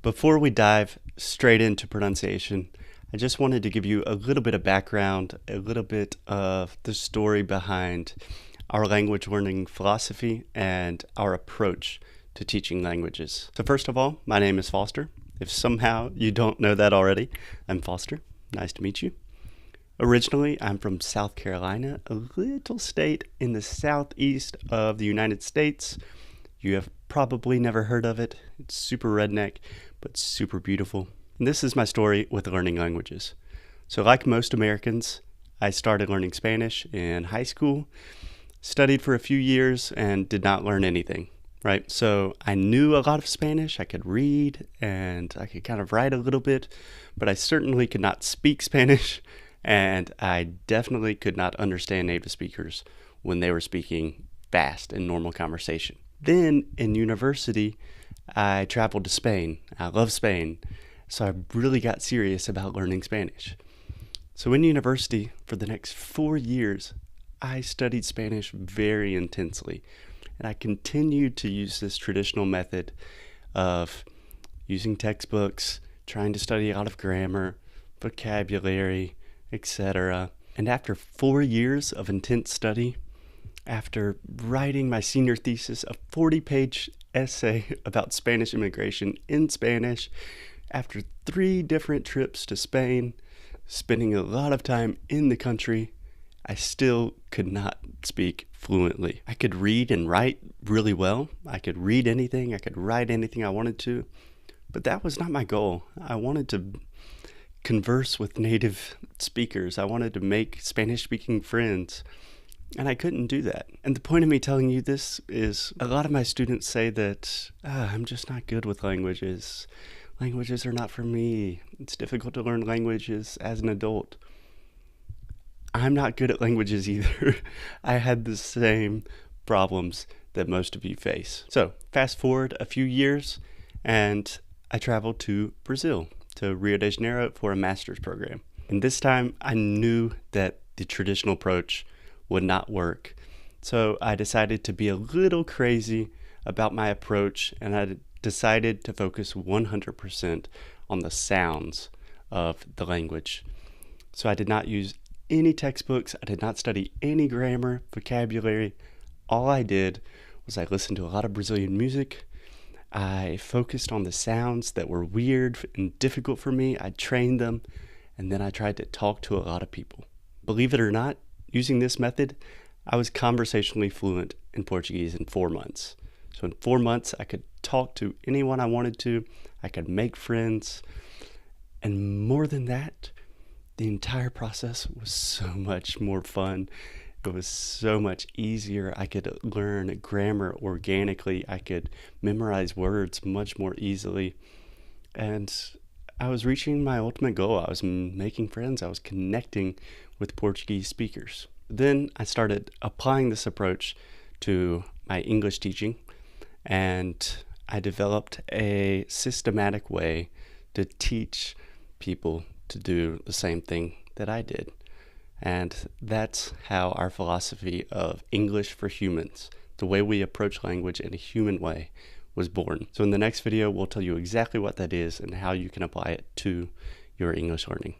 Before we dive straight into pronunciation, I just wanted to give you a little bit of background, a little bit of the story behind our language learning philosophy and our approach to teaching languages. So first of all, my name is Foster. If somehow you don't know that already, I'm Foster. Nice to meet you. Originally, I'm from South Carolina, a little state in the southeast of the United States. You have probably never heard of it. It's super redneck, but super beautiful. And this is my story with learning languages. So like most Americans, I started learning Spanish in high school, studied for a few years, and did not learn anything, right? So I knew a lot of Spanish. I could read and I could kind of write a little bit, but I certainly could not speak Spanish. And I definitely could not understand native speakers when they were speaking fast in normal conversation. Then in university, I traveled to Spain. I love Spain. So I really got serious about learning Spanish. So in university, for the next 4 years, I studied Spanish very intensely. And I continued to use this traditional method of using textbooks, trying to study a lot of grammar, vocabulary, etc. And after 4 years of intense study, after writing my senior thesis, a 40-page essay about Spanish immigration in Spanish, after 3 different trips to Spain, spending a lot of time in the country, I still could not speak fluently. I could read and write really well. I could read anything. I could write anything I wanted to. But that was not my goal. I wanted to converse with native speakers. I wanted to make Spanish-speaking friends, and I couldn't do that. And the point of me telling you this is a lot of my students say that I'm just not good with languages. Languages are not for me. It's difficult to learn languages as an adult. I'm not good at languages either. I had the same problems that most of you face. So fast forward a few years, and I traveled to Brazil, to Rio de Janeiro for a master's program. And this time I knew that the traditional approach would not work. So I decided to be a little crazy about my approach, and I decided to focus 100% on the sounds of the language. So I did not use any textbooks. I did not study any grammar, vocabulary. All I did was I listened to a lot of Brazilian music. I focused on the sounds that were weird and difficult for me. I trained them, and then I tried to talk to a lot of people. Believe it or not, using this method, I was conversationally fluent in Portuguese in 4 months. So in 4 months, I could talk to anyone I wanted to. I could make friends. And more than that, the entire process was so much more fun. It was so much easier. I could learn grammar organically. I could memorize words much more easily. And I was reaching my ultimate goal. I was making friends. I was connecting with Portuguese speakers. Then I started applying this approach to my English teaching, and I developed a systematic way to teach people to do the same thing that I did. And that's how our philosophy of English for humans, the way we approach language in a human way, was born. So in the next video, we'll tell you exactly what that is and how you can apply it to your English learning.